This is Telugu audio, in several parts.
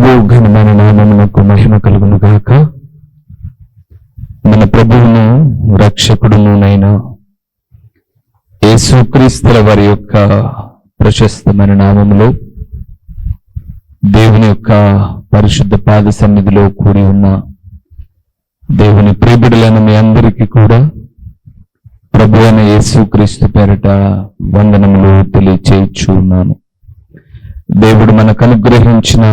ప్రభు ఘనమైన నామమునకు మహిమ కలుగును గాక. మన ప్రభువును రక్షకుడునైన యేసుక్రీస్తుల వారి యొక్క ప్రశస్తమైన నామములో దేవుని యొక్క పరిశుద్ధ పాద సన్నిధిలో కూడి ఉన్న దేవుని ప్రియబిడ్డలైన మీ అందరికీ కూడా ప్రభు అయిన యేసుక్రీస్తు పేరిట వందనములు తెలియచేయచ్చు ఉన్నాను. దేవుడు మనకు అనుగ్రహించిన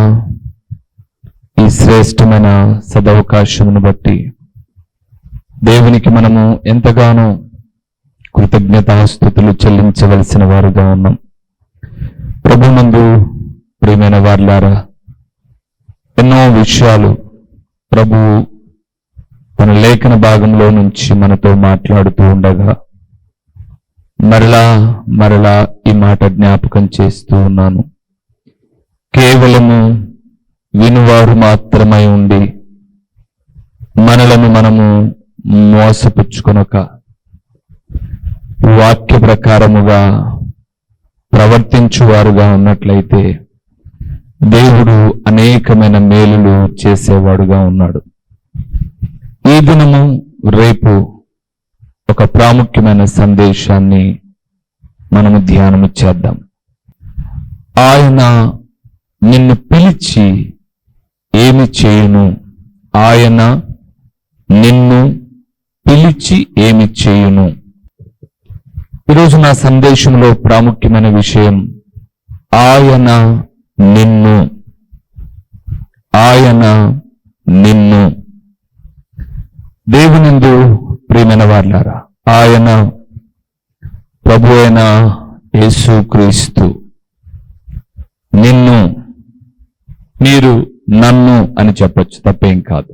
ఈ శ్రేష్టమైన సదవకాశమును బట్టి దేవునికి మనము ఎంతగానో కృతజ్ఞతాస్తుతులు చెల్లించవలసిన వారుగా ఉన్నాం. ప్రభునందు ప్రియమైన వారులారా, ఎన్నో విషయాలు ప్రభువు తన లేఖన భాగంలో నుంచి మనతో మాట్లాడుతూ ఉండగా మరలా ఈ మాట జ్ఞాపకం చేస్తూ ఉన్నాను. కేవలము వినువారు మాత్రమై ఉండి మనలను మనము మోసపుచ్చుకొనక వాక్య ప్రకారముగా ప్రవర్తించువారుగా ఉన్నట్లయితే దేవుడు అనేకమైన మేలులు చేసేవాడుగా ఉన్నాడు. ఈ దినము రేపు ఒక ప్రాముఖ్యమైన సందేశాన్ని మనము ధ్యానము చేద్దాం. ఆయన నిన్ను పిలిచి ఏమి చేయును? ఆయన నిన్ను పిలిచి ఏమి చేయును? ఈరోజు నా సందేశంలో ప్రాముఖ్యమైన విషయం ఆయన నిన్ను. ఆయన నిన్ను. దేవునిందు ప్రియమైన వారులారా, ఆయన ప్రభు అయిన యేసుక్రీస్తు నిన్ను, మీరు నన్ను అని చెప్పొచ్చు, తప్పేం కాదు.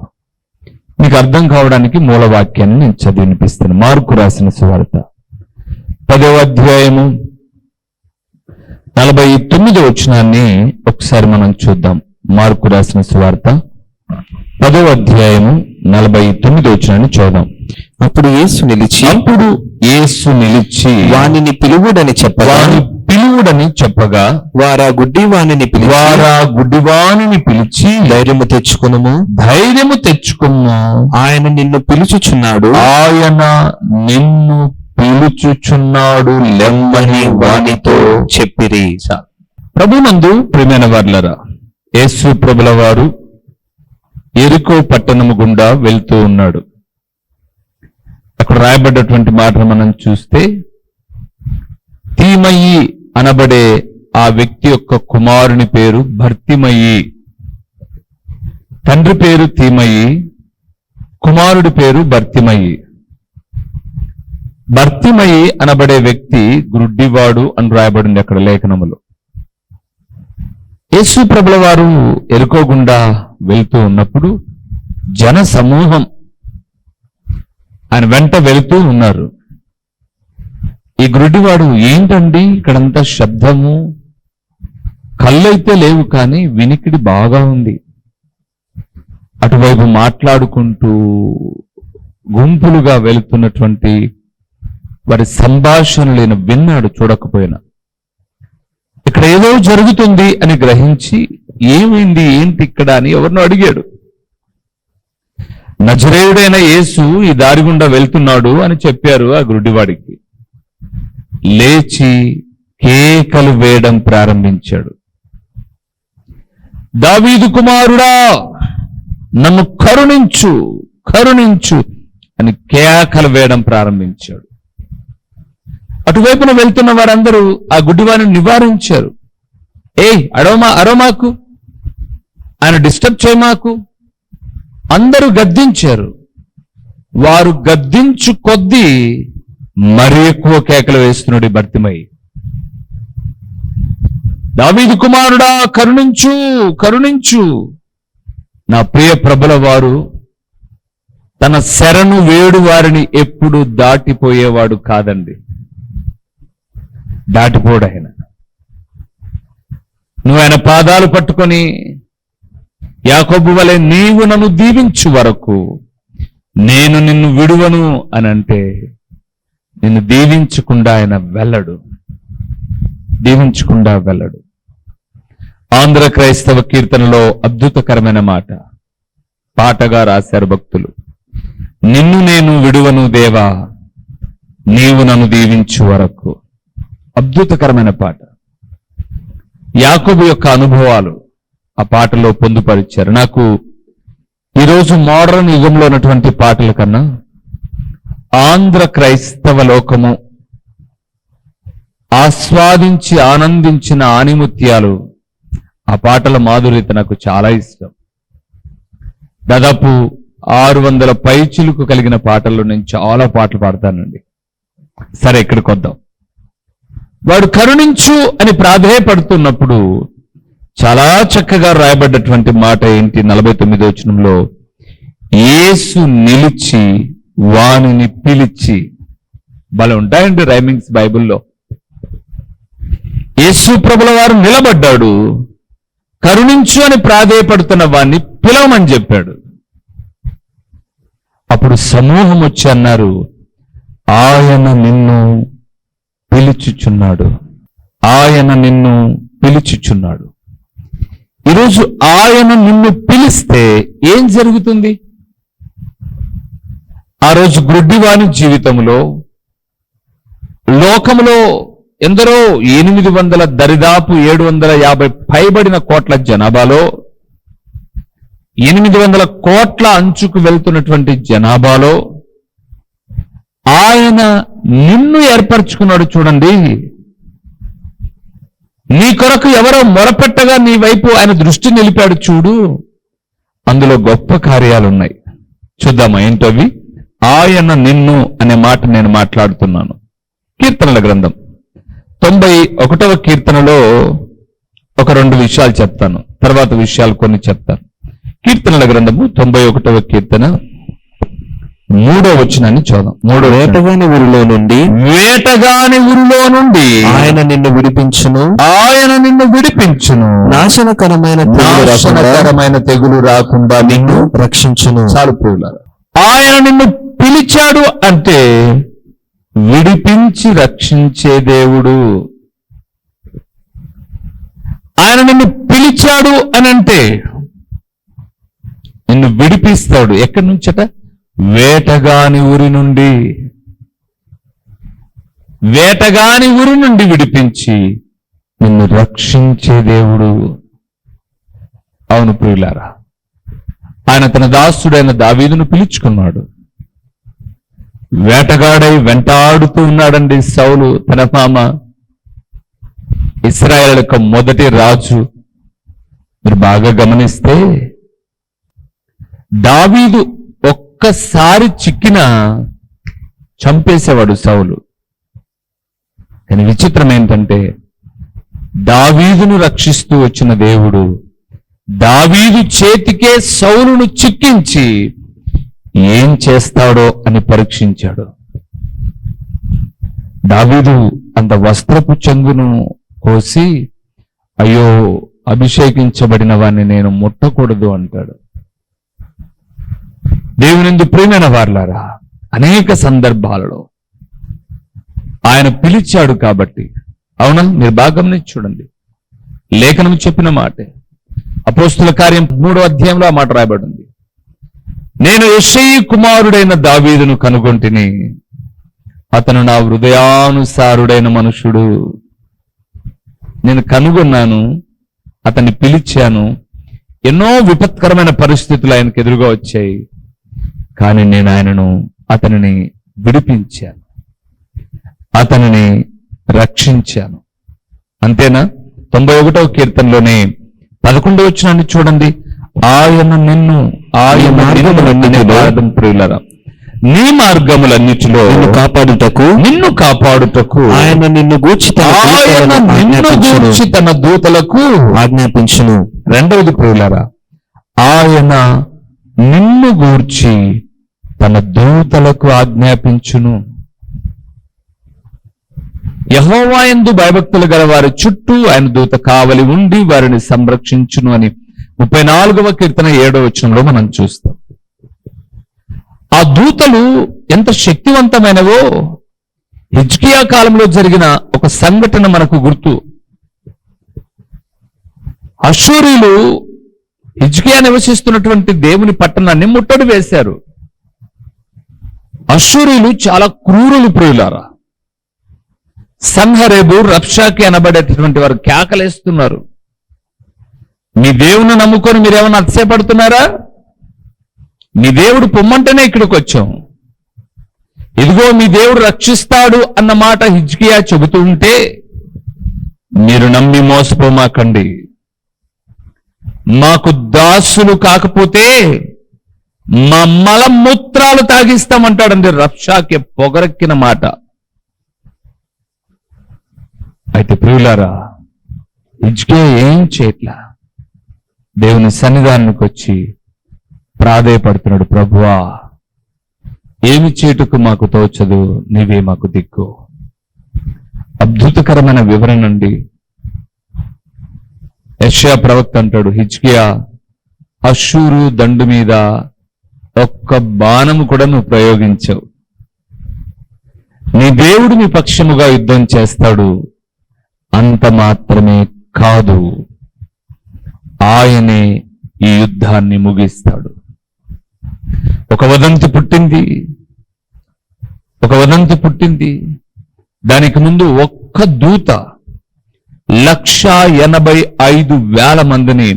మీకు అర్థం కావడానికి మూలవాక్యాన్ని నేను చదివి వినిపిస్తాను. మార్కు రాసిన సువార్త 10వ అధ్యాయము 49వ వచనాన్ని ఒకసారి మనం చూద్దాం. మార్కు రాసిన సువార్త 10వ అధ్యాయము 49వ వచనాన్ని చూద్దాం. అప్పుడు యేసు నిలిచి వానిని పిలువుడని చెప్పగా వారా గుడ్డివానిని పిలిచి ధైర్యము తెచ్చుకును, ఆయన నిన్ను పిలుచుచున్నాడు, లెమ్మని వానితో చెప్పిరి. ప్రభునందు ప్రియమైన వారులారా, యేసు ప్రభుల వారు యెరికో పట్టణము గుండా వెళ్తూ ఉన్నాడు. అక్కడ రాయబడ్డటువంటి మాటను మనం చూస్తే, తీమయి అనబడే ఆ వ్యక్తి యొక్క కుమారుని పేరు భర్తిమయి. తండ్రి పేరు తీమయి, కుమారుడి పేరు భర్తిమయి. భర్తిమయి అనబడే వ్యక్తి గ్రుడ్డివాడు అని రాయబడింది అక్కడ లేఖనములో. యేసు ప్రభుల వారు యెరికో గుండా వెళ్తూ ఉన్నప్పుడు జన సమూహం ఆయన వెంట వెళుతూ ఉన్నారు. ఈ గ్రుడ్డివాడు, ఏంటండి ఇక్కడంతా శబ్దము, కళ్ళైతే లేవు కానీ వినికిడి బాగా ఉంది. అటువైపు మాట్లాడుకుంటూ గుంపులుగా వెళుతున్నటువంటి వారి సంభాషణలను విన్నాడు, చూడకపోయినా. ఇక్కడ ఏదో జరుగుతుంది అని గ్రహించి, ఏమైంది, ఏంటి ఇక్కడ అని ఎవరినో అడిగాడు. నజరేయుడైన యేసు ఈ దారి గుండా వెళ్తున్నాడు అని చెప్పారు ఆ గ్రుడ్డివాడికి. లేచి కేకలు వేయడం ప్రారంభించాడు. దావీదు కుమారుడా, నన్ను కరుణించు, కరుణించు అని కేకలు వేయడం ప్రారంభించాడు. అటువైపున వెళ్తున్న వారందరూ ఆ గుడ్డివాడిని నివారించారు. అరవమాకు, ఆయన డిస్టర్బ్ చేయమాకు, అందరూ గద్దించారు. వారు గద్దించు కొద్దీ మరి ఎక్కువ కేకలు వేస్తున్నాడు భర్తిమయి. దావీదు కుమారుడా, కరుణించు, కరుణించు. నా ప్రియ ప్రభుల వారు తన శరణు వేడు వారిని ఎప్పుడు దాటిపోయేవాడు కాదండి. దాటిపోడు ఆయన. నువ్వు ఆయన పాదాలు పట్టుకొని యాకోబు వలె నీవు నన్ను దీవించు వరకు నేను నిన్ను విడువను అని అంటే, నిన్ను దీవించకుండా ఆయన వెళ్ళడు. ఆంధ్ర క్రైస్తవ కీర్తనలో అద్భుతకరమైన మాట, పాటగా రాశారు భక్తులు. నిన్ను నేను విడువను దేవా, నీవు నన్ను దీవించు వరకు. అద్భుతకరమైన పాట. యాకోబు యొక్క అనుభవాలు ఆ పాటలో పొందుపరిచారు. నాకు ఈరోజు మోడర్న్ యుగంలో ఉన్నటువంటి పాటల కన్నా ఆంధ్ర క్రైస్తవ లోకము ఆస్వాదించి ఆనందించిన ఆణిముత్యాలు, ఆ పాటల మాధుర్యత నాకు చాలా ఇష్టం. దాదాపు 600 పైచిలుకు కలిగిన పాటల్లో నేను చాలా పాటలు పాడతానండి. సరే, ఇక్కడికి వద్దాం. వాడు కరుణించు అని ప్రాధేయపడుతున్నప్పుడు చాలా చక్కగా రాయబడ్డటువంటి మాట ఏంటి? 49వ వచనంలో, యేసు నిలిచి వానిని పిలిచి. భలే ఉంటాయండి రైమింగ్స్ బైబిల్లో. యేసు ప్రభుల వారు నిలబడ్డాడు, కరుణించు అని ప్రాధేయపడుతున్న వాణ్ణి పిలవమని చెప్పాడు. అప్పుడు సమూహం వచ్చి అన్నారు, ఆయన నిన్ను పిలుచుచున్నాడు, ఆయన నిన్ను పిలుచుచున్నాడు. ఈరోజు ఆయన నిన్ను పిలిస్తే ఏం జరుగుతుంది? ఆ రోజు గ్రుడ్డివాని జీవితంలో, లోకములో ఎందరో 800 దరిదాపు 750 పైబడిన కోట్ల జనాభాలో, 800 కోట్ల అంచుకు వెళ్తున్నటువంటి జనాభాలో ఆయన నిన్ను ఏర్పరచుకున్నాడు. చూడండి, నీ కొరకు ఎవరో మొరపెట్టగా నీ వైపు ఆయన దృష్టి నిలిపాడు. చూడు, అందులో గొప్ప కార్యాలున్నాయి. చూద్దామా ఏంటవి? ఆయన నిన్ను అనే మాట నేను మాట్లాడుతున్నాను. కీర్తనల గ్రంథం 91వ కీర్తనలో ఒక 2 విషయాలు చెప్తాను, తర్వాత విషయాలు కొన్ని చెప్తాను. కీర్తనల గ్రంథము 91వ కీర్తన 3వ వచనాన్ని చూద్దాం. వేటగాని ఊరిలో నుండి ఆయన నిన్ను విడిపించును, ఆయన నిన్ను విడిపించును, నాశనకరమైన తెగులు రాకుండా నిన్ను రక్షించును. చాలు ప్రియులారా, ఆయన నిన్ను పిలిచాడు అంటే విడిపించి రక్షించే దేవుడు. ఆయన నిన్ను పిలిచాడు అని అంటే నిన్ను విడిపిస్తాడు. ఎక్కడి నుంచట? వేటగాని ఊరి నుండి. వేటగాని ఊరి నుండి విడిపించి నిన్ను రక్షించే దేవుడు. అవును ప్రియులారా, ఆయన తన దాసుడైన దావీదును పిలుచుకున్నాడు. వేటగాడై వెంటాడుతూ ఉన్నాడండి సౌలు, తన మామ, ఇశ్రాయేలు యొక్క మొదటి రాజు. మీరు బాగా గమనిస్తే దావీదు ఒక్కసారి చిక్కిన చంపేసేవాడు సౌలు. కానీ విచిత్రం ఏంటంటే, దావీదును రక్షిస్తూ వచ్చిన దేవుడు దావీదు చేతికే సౌలును చిక్కించి ఏం చేస్తాడో అని పరీక్షించాడు. దావీదు అంత వస్త్రపు చెంగును కోసి, అయ్యో అభిషేకించబడిన వాడిని నేను ముట్టకూడదు అంటాడు. దేవునిందు ప్రియమైన వారలారా, అనేక సందర్భాలలో ఆయన పిలిచాడు కాబట్టి. అవునా? మీరు బాగా గమనించి చూడండి, లేఖనం చెప్పిన మాటే. అపోస్తుల కార్యం 3వ అధ్యాయంలో ఆ మాట రాయబడింది. నేను యెషయి కుమారుడైన దావీదును కనుగొంటిని, అతను నా హృదయానుసారుడైన మనుషుడు. నేను కనుగొన్నాను, అతన్ని పిలిచాను. ఎన్నో విపత్కరమైన పరిస్థితులు ఆయనకు ఎదురుగా వచ్చాయి, కానీ నేను అతనిని విడిపించాను, అతనిని రక్షించాను. అంతేనా? 91వ కీర్తనలోనే 11వ వచనాన్ని చూడండి. ఆయన నిన్ను ప్రియులరా నీ మార్గములన్నిటిలో నిన్ను కాపాడుటకు ఆయన నిన్ను గూర్చి తన దూతలకు ఆజ్ఞాపించును. రెండవది ప్రియులరా, ఆయన నిన్ను గూర్చి తన దూతలకు ఆజ్ఞాపించును. యెహోవా యందు భయభక్తులు గల వారి చుట్టూ ఆయన దూత కావలి ఉండి వారిని సంరక్షించును అని 34వ కీర్తన 7వ వచనంలో మనం చూస్తాం. ఆ దూతలు ఎంత శక్తివంతమైనవో హిజ్కియా కాలంలో జరిగిన ఒక సంఘటన మనకు గుర్తు. అష్షూరీయులు హిజ్కియా నివసిస్తున్నటువంటి దేవుని పట్టణాన్ని ముట్టడి వేశారు. అష్షూరీయులు చాలా క్రూరులు ప్రియులారా. సన్హరేబు, రబ్షాకి అనబడేటటువంటి వారు కేకలేస్తున్నారు. మీ దేవుని నమ్ముకొని మీరేమన్నా అతిశయపడుతున్నారా? మీ దేవుడు పొమ్మంటేనే ఇక్కడికి వచ్చాం. ఇదిగో మీ దేవుడు రక్షిస్తాడు అన్న మాట హిజ్కియా చెబుతూ ఉంటే మీరు నమ్మి మోసపోమాకండి. మాకు దాసులు కాకపోతే మా మలమూత్రాలు తాగిస్తామంటాడండి రబ్షాకి పొగరెక్కిన మాట. అయితే ప్రియులారా, హిజ్కియా ఏం చేయట్లా, దేవుని సన్నిధానానికి వచ్చి ప్రాధేయపడుతున్నాడు. ప్రభువా, ఏమి చేటుకు మాకు తోచదు, నీవే మాకు దిక్కు. అద్భుతకరమైన వివరణ అండి. యెషయా ప్రవక్త అంటాడు, హిజ్కియా, అష్షూరు దండు మీద ఒక్క బాణము కూడా నువ్వు ప్రయోగించవు. నీ దేవుడు నీ పక్షముగా యుద్ధం చేస్తాడు. అంత మాత్రమే కాదు, ఆయనే ఈ యుద్ధాన్ని ముగిస్తాడు. ఒక వదంతి పుట్టింది. దానికి ముందు ఒక్క దూత 185,000 మందిని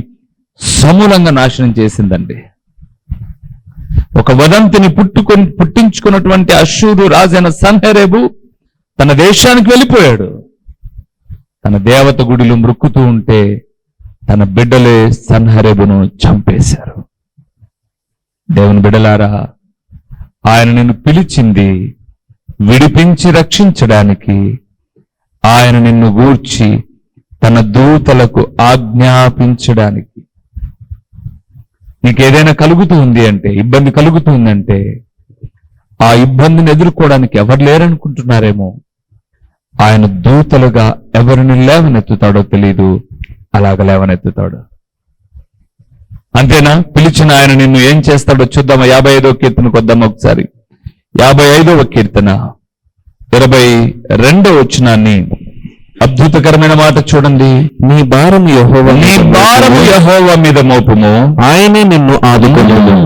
సమూలంగా నాశనం చేసిందండి. ఒక వదంతిని పుట్టించుకున్నటువంటి అష్షూరు రాజైన సన్హెరేబు తన దేశానికి వెళ్ళిపోయాడు. తన దేవత గుడిలో మృక్కుతూ ఉంటే తన బిడ్డలే సన్హెరేబును చంపేశారు. దేవుని బిడ్డలారా, ఆయన నిన్ను పిలిచింది విడిపించి రక్షించడానికి. ఆయన నిన్ను గూర్చి తన దూతలకు ఆజ్ఞాపించడానికి. నీకేదైనా కలుగుతూ ఉంది అంటే, ఇబ్బంది కలుగుతూ ఉందంటే, ఆ ఇబ్బందిని ఎదుర్కోవడానికి ఎవరు లేరనుకుంటున్నారేమో. ఆయన దూతలుగా ఎవరిని లేవనెత్తుతాడో తెలీదు, అలాగ లేవనెత్తుతాడు. అంతేనా? పిలిచిన ఆయన నిన్ను ఏం చేస్తాడో చూద్దామా? 55వ కీర్తనకు వద్దామా ఒకసారి. 55వ కీర్తన 22వ వచనాన్ని, అద్భుతకరమైన మాట చూడండి. నీ భారం యెహోవా మీద మోపుము, ఆయనే నిన్ను ఆదుకొనును.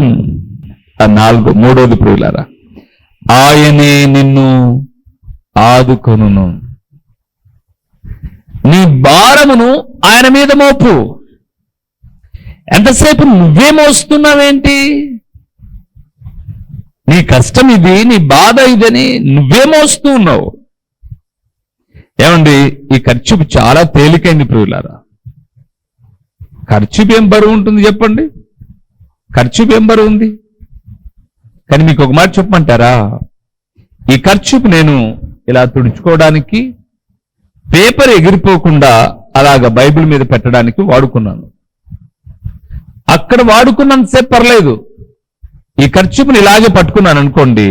మూడోది ప్రియులారా, ఆయనే నిన్ను ఆదుకొనును. నీ భారమును ఆయన మీద మోపు. ఎంతసేపు నువ్వే మోస్తున్నావేంటి? నీ కష్టం ఇది, నీ బాధ ఇదని నువ్వే మోస్తూ ఉన్నావు. ఏమండి, ఈ ఖర్చు చాలా తేలికైంది ప్రియులారా. ఖర్చు ఏం బరువు ఉంటుంది చెప్పండి? ఖర్చు ఏం బరువు ఉంది? కానీ మీకు ఒక మాట చెప్పమంటారా? ఈ ఖర్చుకు నేను ఇలా తుడుచుకోవడానికి పేపర్ ఎగిరిపోకుండా అలాగ బైబిల్ మీద పెట్టడానికి వాడుకున్నాను. అక్కడ వాడుకున్నంతసేపు పర్లేదు. ఈ ఖర్చుని ఇలాగే పట్టుకున్నాను అనుకోండి,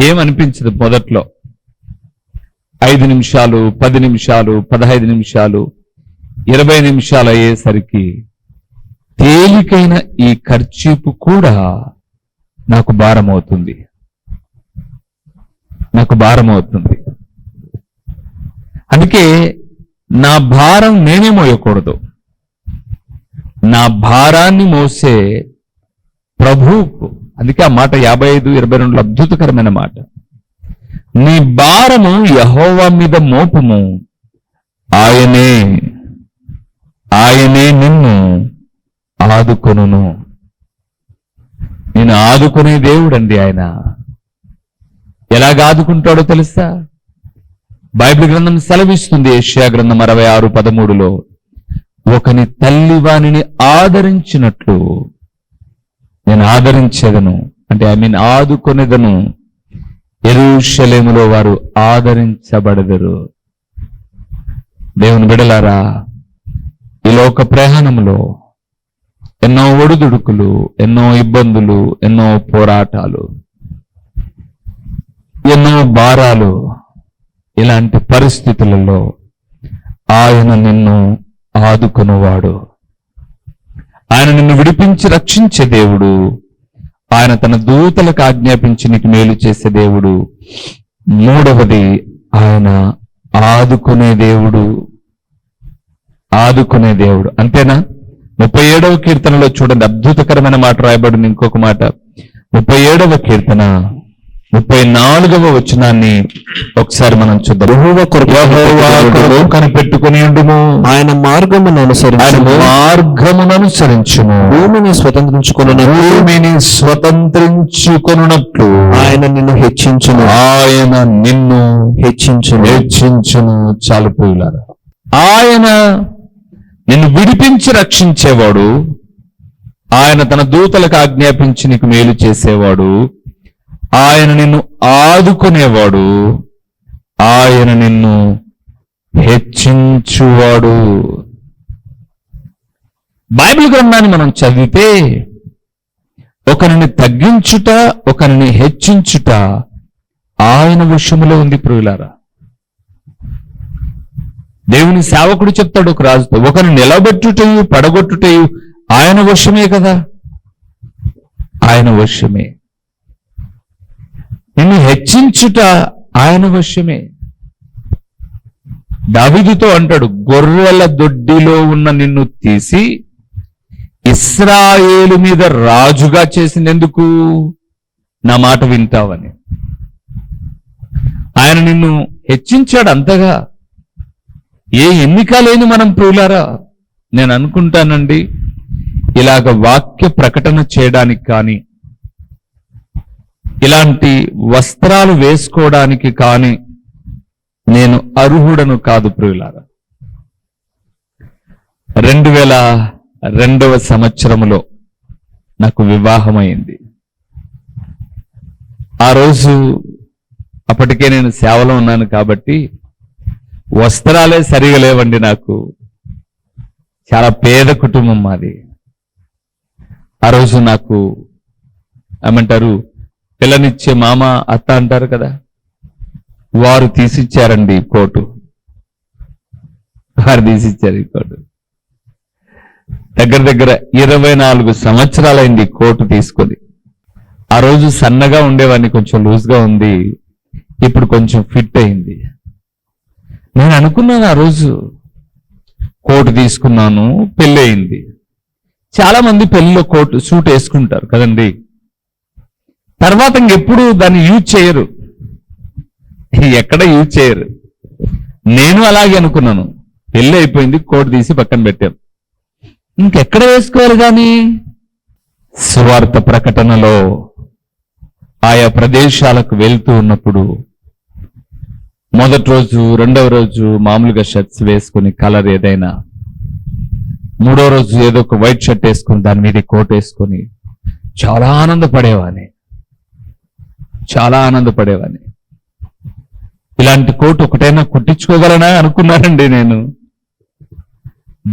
ఏమనిపించదు మొదట్లో. 5 నిమిషాలు, 10 నిమిషాలు, 15 నిమిషాలు, 20 నిమిషాలు అయ్యేసరికి తేలికైన ఈ ఖర్చీపు కూడా నాకు భారం అవుతుంది. అందుకే నా భారం నేనే మోయకూడదు. నా భారాన్ని మోసే ప్రభువుకు. అందుకే ఆ మాట 55:22 అద్భుతకరమైన మాట. నీ భారము యెహోవా మీద మోపుము, ఆయనే నిన్ను ఆదుకొనును. నేను ఆదుకునే దేవుడండి ఆయన. ఎలాగ ఆదుకుంటాడో తెలుసా? బైబిల్ గ్రంథం సెలవిస్తుంది. యెషయా గ్రంథం 66:13లో, ఒకని తల్లి వానిని ఆదరించినట్లు నేను ఆదరించేదను, అంటే ఆదుకొనేదను. యెరూషలేములో వారు ఆదరించబడెదరు. దేవుని బిడలారా, ఈ లోక ప్రయాణంలో ఎన్నో ఒడిదుడుకులు, ఎన్నో ఇబ్బందులు, ఎన్నో పోరాటాలు, ఎన్నో భారాలు. ఇలాంటి పరిస్థితులలో ఆయన నిన్ను ఆదుకొనువాడు. ఆయన నిన్ను విడిపించి రక్షించే దేవుడు. ఆయన తన దూతలకు ఆజ్ఞాపించి నీకు మేలు చేసే దేవుడు. మూడవది, ఆయన ఆదుకునే దేవుడు. ఆదుకునే దేవుడు. అంతేనా? 37వ కీర్తనలో చూడండి, అద్భుతకరమైన మాట రాయబడింది. ఇంకొక మాట 37వ కీర్తన 34వ వచనాన్ని ఒకసారి మనం చూద్దాం. యెహోవా కొరకు కనిపెట్టుకుని ఉండుము, ఆయన మార్గమును ఆయన అనుసరించుము. మార్గమును అనుసరించుము, భూమిని స్వతంత్రించుకొనుటకు భూమిని స్వతంత్రించుకొనున్నట్లు ఆయన నిన్ను హెచ్చించును. ఆయన నిన్ను హెచ్చించును. చాలు ప్రియులారా, ఆయన నిన్ను విడిపించి రక్షించేవాడు, ఆయన తన దూతలకు ఆజ్ఞాపించి నీకు మేలు చేసేవాడు, ఆయన నిన్ను ఆదుకునేవాడు, ఆయన నిన్ను హెచ్చించువాడు. బైబిల్ గ్రంథాన్ని మనం చదివితే ఒకరిని తగ్గించుట, ఒకరిని హెచ్చించుట ఆయన వశములో ఉంది ప్రియులారా. దేవుని సేవకుడు చెప్తాడు ఒక రాజుతో, ఒకరిని నిలబెట్టుటయు పడగొట్టుటయు ఆయన వశమే కదా, ఆయన వశమే. నిన్ను హెచ్చించుట ఆయన వశమే. దావీదుతో అంటాడు, గొర్రెల దొడ్డిలో ఉన్న నిన్ను తీసి ఇశ్రాయేలు మీద రాజుగా చేసినందుకు నా మాట వింటావని. ఆయన నిన్ను హెచ్చించాడు అంతగా. ఏ ఎన్నిక లేని మనం ప్రియులారా, నేను అనుకుంటానండి, ఇలాగ వాక్య ప్రకటన చేయడానికి కానీ, ఇలాంటి వస్త్రాలు వేసుకోవడానికి కానీ నేను అర్హుడను కాదు ప్రియులారా. 2002వ సంవత్సరములో నాకు వివాహమైంది. ఆ రోజు అప్పటికే నేను సేవలో ఉన్నాను కాబట్టి వస్త్రాలే సరిగా లేవండి. నాకు చాలా పేద కుటుంబం మాది. ఆ రోజు నాకు ఏమంటారు, పిల్లనిచ్చే మామ అత్త అంటారు కదా, వారు తీసిచ్చారండి కోటు. వారు తీసిచ్చారు ఈ కోటు. దగ్గర దగ్గర 24 సంవత్సరాలైంది కోటు తీసుకొని. ఆ రోజు సన్నగా ఉండేవాడిని, కొంచెం లూజ్గా ఉంది, ఇప్పుడు కొంచెం ఫిట్ అయింది. నేను అనుకున్నాను, ఆ రోజు కోటు తీసుకున్నాను, పెళ్ళి అయింది. చాలా మంది పెళ్లిలో కోటు సూట్ వేసుకుంటారు కదండి, తర్వాత ఇంకెప్పుడు దాన్ని యూజ్ చేయరు, ఎక్కడ యూజ్ చేయరు. నేను అలాగే అనుకున్నాను. పెళ్ళి అయిపోయింది, కోటు తీసి పక్కన పెట్టాం. ఇంకెక్కడ వేసుకోవాలి కానీ సువార్త ప్రకటనలో ఆయా ప్రదేశాలకు వెళ్తూ ఉన్నప్పుడు మొదటి రోజు, రెండవ రోజు మామూలుగా షర్ట్స్ వేసుకుని కలర్ ఏదైనా, మూడో రోజు ఏదో ఒక వైట్ షర్ట్ వేసుకుని దాని మీద కోట్ వేసుకొని చాలా ఆనందపడేవాడిని. ఇలాంటి కోటు ఒకటైనా కుట్టించుకోగలనా అనుకున్నానండి నేను.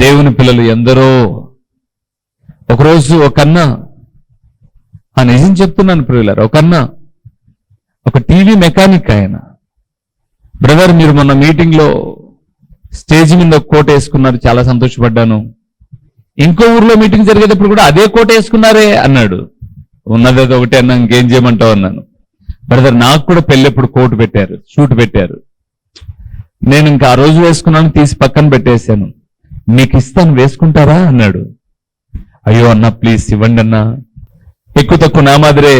దేవుని పిల్లలు ఎందరో. ఒకరోజు ఒకన్నా, నిజం చెప్తున్నాను ప్రియులారా, ఒకన్నా ఒక టీవీ మెకానిక్ ఆయన, బ్రదర్ మీరు మొన్న మీటింగ్ లో స్టేజ్ మీద ఒక కోట్ వేసుకున్నారు, చాలా సంతోషపడ్డాను. ఇంకో ఊర్లో మీటింగ్ జరిగేటప్పుడు కూడా అదే కోట్ వేసుకున్నారే అన్నాడు. ఉన్నది ఒకటే అన్నా, ఇంకేం చేయమంటావు అన్నాను. బ్రదర్ నాకు కూడా పెళ్ళెప్పుడు కోటు పెట్టారు, షూట్ పెట్టారు. నేను ఇంకా ఆ రోజు వేసుకున్నాను, తీసి పక్కన పెట్టేశాను. మీకు ఇస్తాను వేసుకుంటారా అన్నాడు. అయ్యో అన్నా ప్లీజ్ ఇవ్వండి అన్నా. ఎక్కువ తక్కువ నా మాదిరే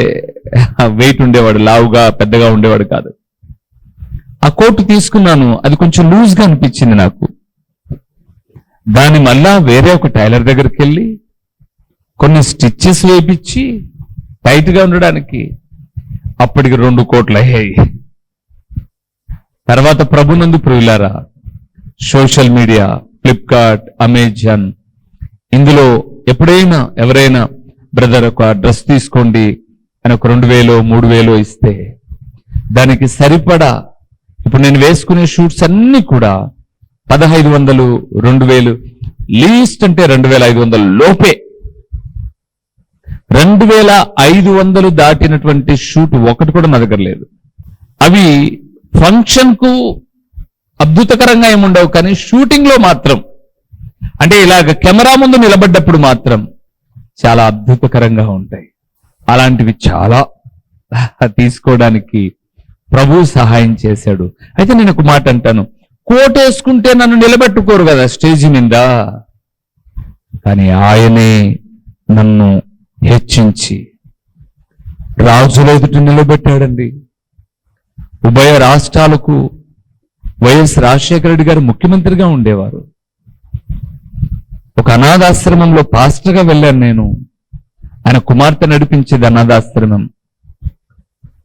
వెయిట్ ఉండేవాడు, లావుగా పెద్దగా ఉండేవాడు కాదు. ఆ కోటు తీసుకున్నాను, అది కొంచెం లూజ్గా అనిపించింది నాకు. దాన్ని మళ్ళా వేరే ఒక టైలర్ దగ్గరికి వెళ్ళి కొన్ని స్టిచ్చెస్ వేయించి టైట్గా ఉండడానికి అప్పటికి 2 కోట్లు అయ్యాయి. తర్వాత ప్రభునందు ప్రియులారా, సోషల్ మీడియా, ఫ్లిప్కార్ట్, అమెజాన్, ఇందులో ఎప్పుడైనా ఎవరైనా బ్రదర్ ఒక డ్రెస్ తీసుకోండి అని ఒక 2000 3000 ఇస్తే దానికి సరిపడా ఇప్పుడు నేను వేసుకునే షూట్స్ అన్ని కూడా 1500 2000, లీస్ట్ అంటే 2500 లోపే. 2500 దాటినటువంటి షూట్ ఒకటి కూడా నా దగ్గర లేదు. అవి ఫంక్షన్ కు అద్భుతకరంగా ఏముండవు, కానీ షూటింగ్ లో మాత్రం, అంటే ఇలాగ కెమెరా ముందు నిలబడ్డప్పుడు మాత్రం చాలా అద్భుతకరంగా ఉంటాయి. అలాంటివి చాలా తీసుకోవడానికి ప్రభు సహాయం చేశాడు. అయితే నేను ఒక మాట అంటాను, కోట్ వేసుకుంటే నన్ను నిలబెట్టుకోరు కదా స్టేజి మీద. కానీ ఆయనే నన్ను హెచ్చించి రాజుల ఎదుట నిలబెట్టాడండి. ఉభయ రాష్ట్రాలకు వైఎస్ రాజశేఖర రెడ్డి గారు ముఖ్యమంత్రిగా ఉండేవారు. ఒక అనాథాశ్రమంలో పాస్టర్గా వెళ్ళాను నేను. ఆయన కుమార్తె నడిపించేది అనాథాశ్రమం.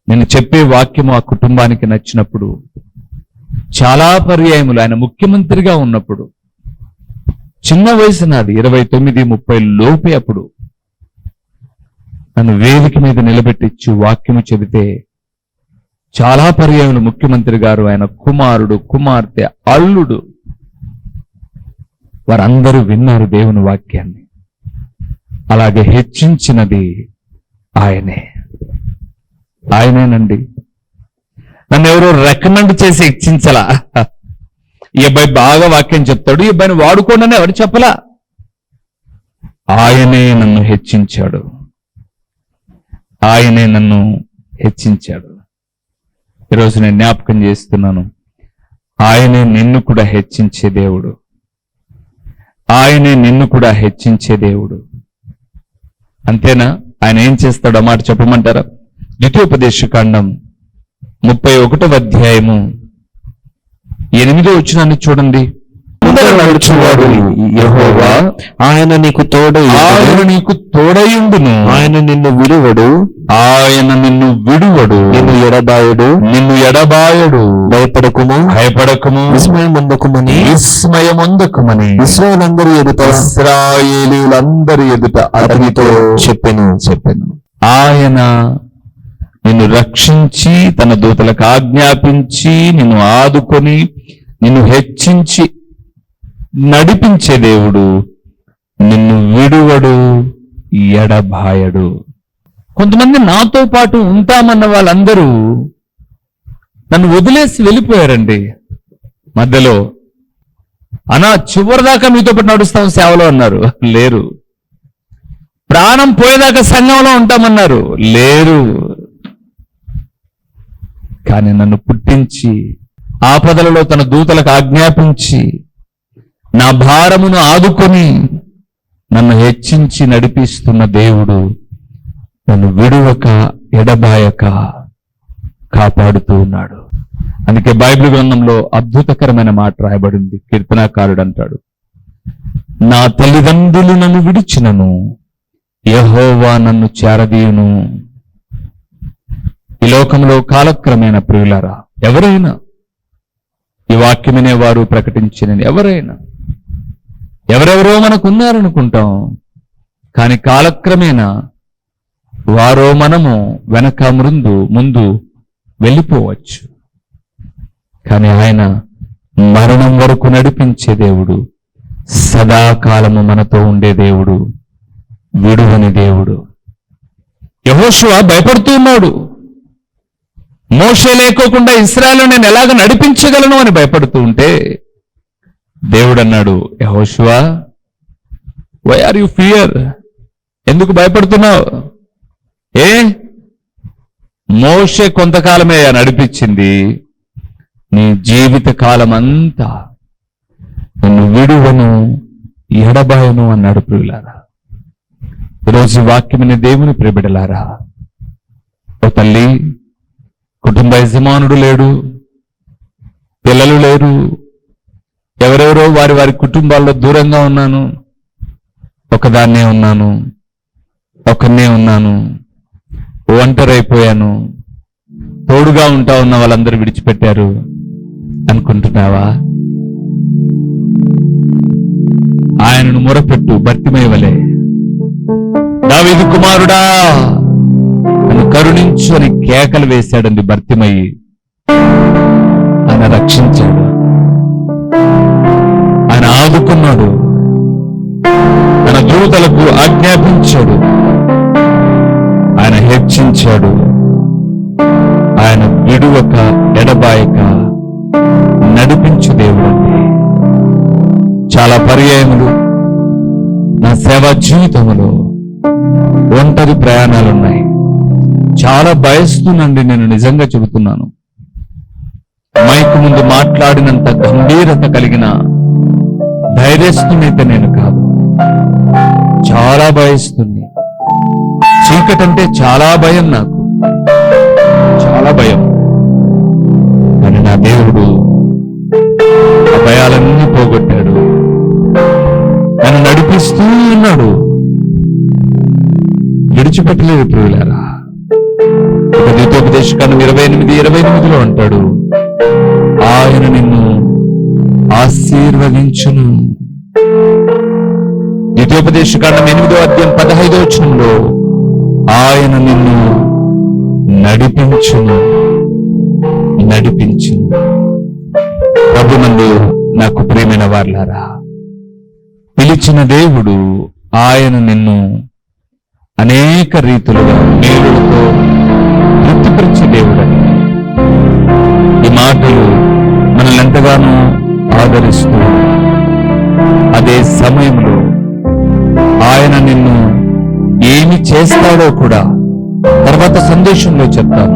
నేను చెప్పే వాక్యము ఆ కుటుంబానికి నచ్చినప్పుడు చాలా పర్యాయములు ఆయన ముఖ్యమంత్రిగా ఉన్నప్పుడు, చిన్న వయసు నాది 29-30 లోపే, అప్పుడు నన్ను వేదిక మీద నిలబెట్టించి వాక్యము చెబితే చాలా పర్యాయములు ముఖ్యమంత్రి గారు, ఆయన కుమారుడు, కుమార్తె, అల్లుడు వారందరూ విన్నారు దేవుని వాక్యాన్ని. అలాగే హెచ్చించినది ఆయనేనండి. నన్ను ఎవరో రికమెండ్ చేసి హెచ్చించలా. ఈ అబ్బాయి బాగా వాక్యం చెప్తాడు, ఈ అబ్బాయిని వాడుకోండి అని ఎవరు చెప్పలా. ఆయనే నన్ను హెచ్చించాడు. ఆయనే నన్ను హెచ్చించాడు. ఈరోజు నేను జ్ఞాపకం చేస్తున్నాను, ఆయనే నిన్ను కూడా హెచ్చించే దేవుడు. ఆయనే నిన్ను కూడా హెచ్చించే దేవుడు. అంతేనా? ఆయన ఏం చేస్తాడో మాట చెప్పమంటారా? ద్వితీయోపదేశకాండం 31వ అధ్యాయము 8వ వచనాన్ని చూడండి. నడుచువాడు యెహోవా, ఆయన నీకు తోడయుండును. ఆయన నిన్ను విడువడు, నిన్ను ఎడబాయడు. భయపడకుము, విస్మయమొందకుమని ఇశ్రాయేలీయులందరి ఎదుట అతనితో చెప్పెను. ఆయన నిన్ను రక్షించి తన దూతలకు ఆజ్ఞాపించి నిన్ను ఆదుకొని నిన్ను హెచ్చించి నడిపించే దేవుడు. నిన్ను విడువడు, ఎడబాయడు. కొంతమంది నాతో పాటు ఉంటామన్న వాళ్ళందరూ నన్ను వదిలేసి వెళ్ళిపోయారండి. మధ్యలో చివరిదాకా మీతో పాటు నడుస్తాం సేవలో అన్నారు, లేరు. ప్రాణం పోయేదాకా సంఘంలో ఉంటామన్నారు, లేరు. కానీ నన్ను పుట్టించి ఆపదలలో తన దూతలకు ఆజ్ఞాపించి నా భారమును ఆదుకొని నన్ను హెచ్చించి నడిపిస్తున్న దేవుడు నన్ను విడువక ఎడబాయక కాపాడుతూ ఉన్నాడు. అందుకే బైబిల్ గ్రంథంలో అద్భుతకరమైన మాట రాయబడింది. కీర్తనాకారుడు అంటాడు, నా తల్లిదండ్రులు నన్ను విడిచినను యెహోవా నన్ను చేరదీయును. ఈ లోకంలో కాలక్రమేణ ప్రియులారా, ఎవరైనా ఈ వాక్యమనే వారు ప్రకటించిన ఎవరెవరో మనకున్నారనుకుంటాం. కానీ కాలక్రమేణా వారో మనము వెనక ముందు వెళ్ళిపోవచ్చు. కానీ ఆయన మరణం వరకు నడిపించే దేవుడు, సదాకాలము మనతో ఉండే దేవుడు, విడువని దేవుడు. యెహోషువ భయపడుతూ ఉన్నాడు. మోషే లేకోకుండా ఇశ్రాయేలును నేను ఎలాగ నడిపించగలను అని భయపడుతూ ఉంటే దేవుడు అన్నాడు, యెహోషువ, వై ఆర్ యు ఫియర్? ఎందుకు భయపడుతున్నావు? మోషే కొంతకాలమే నడిపించింది, నీ జీవిత కాలం అంతా నిన్ను విడువను, ఎడబాయను అన్నాడు. ప్రియులారా, ఈరోజు వాక్యమైన దేవుని ప్రియబిడ్డలారా, ఓ తల్లి, కుటుంబ యజమానుడు లేడు, పిల్లలు లేరు, ఎవరెవరో వారి వారి కుటుంబాల్లో దూరంగా ఉన్నాను, ఒకదాన్నే ఉన్నాను, ఒక్కనే ఉన్నాను, ఒంటరైపోయాను, తోడుగా ఉంటా ఉన్న వాళ్ళందరూ విడిచిపెట్టారు అనుకుంటున్నావా? ఆయనను మొరపెట్టు, భర్తిమయ్య వలె, దావీదు కుమారుడా నన్ను కరుణించు అని కేకలు వేశాడండి భర్తిమయ్యి. ఆయన రక్షించాడు, ఆయన ఆదుకున్నాడు, తన దూతలకు ఆజ్ఞాపించాడు, ఆయన హెచ్చించాడు, ఆయన విడువక ఎడబాయక నడిపించు దేవుడండి. చాలా పర్యాయములు నా సేవా జీవితంలో ఒంటరి ప్రయాణాలున్నాయి. చాలా భయస్తుందండి, నేను నిజంగా చెబుతున్నాను. మైకు ముందు మాట్లాడినంత గంభీరత కలిగిన ధైర్యస్తునైతే నేను కాదు. చాలా భయస్తుంది. చీకటంటే చాలా భయం, నాకు చాలా భయం. కానీ నా దేవుడు ఆ భయాలన్నీ పోగొట్టాడు, నన్ను నడిపిస్తూ ఉన్నాడు, విడిచిపెట్టలేదు. ప్రియులారా, ఒక ద్వితోపదేశకాండం 28:28 అంటాడు, ఆయన నిన్ను ఆశీర్వదించును. ద్వితోపదేశకాండం 8:15 ఆయన నిన్ను నడిపించును. ప్రభునందు నాకు ప్రియమైన వారలారా, పిలిచిన దేవుడు ఆయన నిన్ను అనేక రీతులుగా మేలులతో తృప్తిపరిచే దేవుడని ఈ మాటలు మనల్ని ఎంతగానో ఆదరిస్తూ, అదే సమయంలో ఆయన నిన్ను ఏమి చేస్తాడో కూడా తర్వాత సందేశంలో చెప్తాను.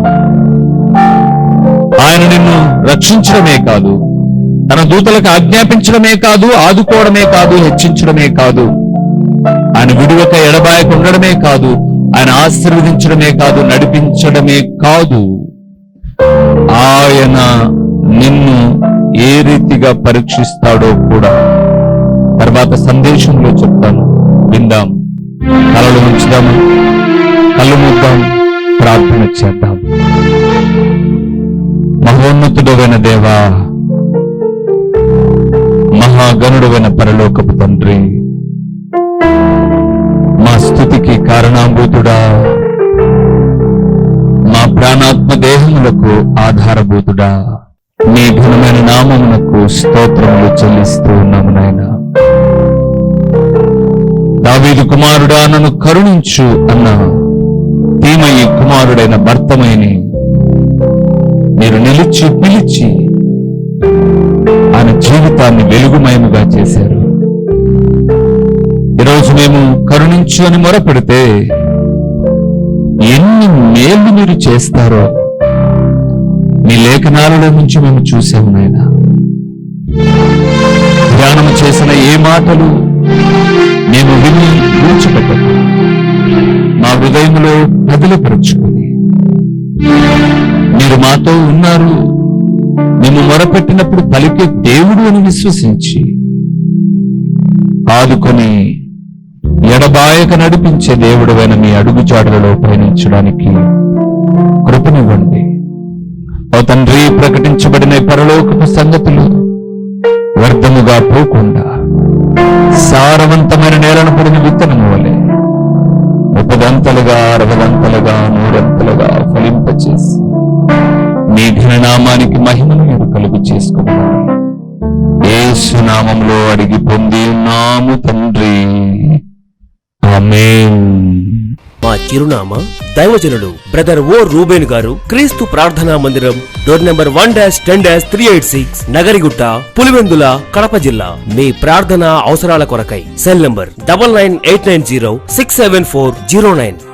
ఆయన నిన్ను రక్షించడమే కాదు, తన దూతలకు ఆజ్ఞాపించడమే కాదు, ఆదుకోవడమే కాదు, హెచ్చించడమే కాదు, ఆయన విడువక ఎడబాయక ఉండడమే కాదు, ఆయన ఆశీర్వదించడమే కాదు, నడిపించడమే కాదు, ఆయన నిన్ను ఏ రీతిగా పరీక్షిస్తాడో కూడా తర్వాత సందేశంలో చెప్తాను. విందాం, కలలు ఉంచుదాము, కళ్ళు మూద్దాం, ప్రార్థన చేద్దాం. మహోన్నతుడైన దేవా, మహాగణుడైన పరలోకపు తండ్రి, మా స్తుతికి కారణాభూతుడా, మా ప్రాణాత్మ దేహములకు ఆధారభూతుడా, మీ ఘనమైన నామమునకు స్తోత్రములు చెల్లిస్తూ ఉన్నాము నాయనా. దావీదు కుమారుడా, నన్ను కరుణించు అన్న తీమయి కుమారుడైన భర్తమైని మీరు నిలిచి పిలిచి ఆయన జీవితాన్ని వెలుగుమయముగా చేశారు. ఈరోజు మేము కరుణించు అని మొరపెడితే ఎన్ని మేలు మీరు చేస్తారో మీ లేఖనాలలో నుంచి మేము చూసాము నాయనా. ధ్యానం చేసిన ఏ మాటలు మేము విని విడిచిపెట్టకు, మా హృదయంలో బదిలిపరుచుకుని మీరు మాతో ఉన్నారు, మేము మొరపెట్టినప్పుడు పలికే దేవుడు అని విశ్వసించి ఆదుకొని ఎడబాయక నడిపించే దేవుడైన మీ అడుగుజాడలలో పయనించడానికి కృపనివ్వండి. ఓ తండ్రి, ప్రకటించబడిన పరలోకపు సంగతులు వ్యర్థముగా పోకుండా సారవంతమైన నేలను పడిన విత్తనము వలె 30 60 100 ఫలింపచేసి మీ ఘననామానికి మహిమను మీరు కలుగు చేసుకోవాలి. యేసు నామములో అడిగి పొంది ఉన్నాము తండ్రి, ఆమేన్. మా చిరునామా దైవజనుడు బ్రదర్ ఓ రూబేన్ గారు, క్రీస్తు ప్రార్థనా మందిరం, డోర్ నెంబర్ 1-10-386, నగరిగుట్ట, పులివెందుల, కడప జిల్లా. మీ ప్రార్థనా అవసరాల కొరకై సెల్ నంబర్ 9989067409.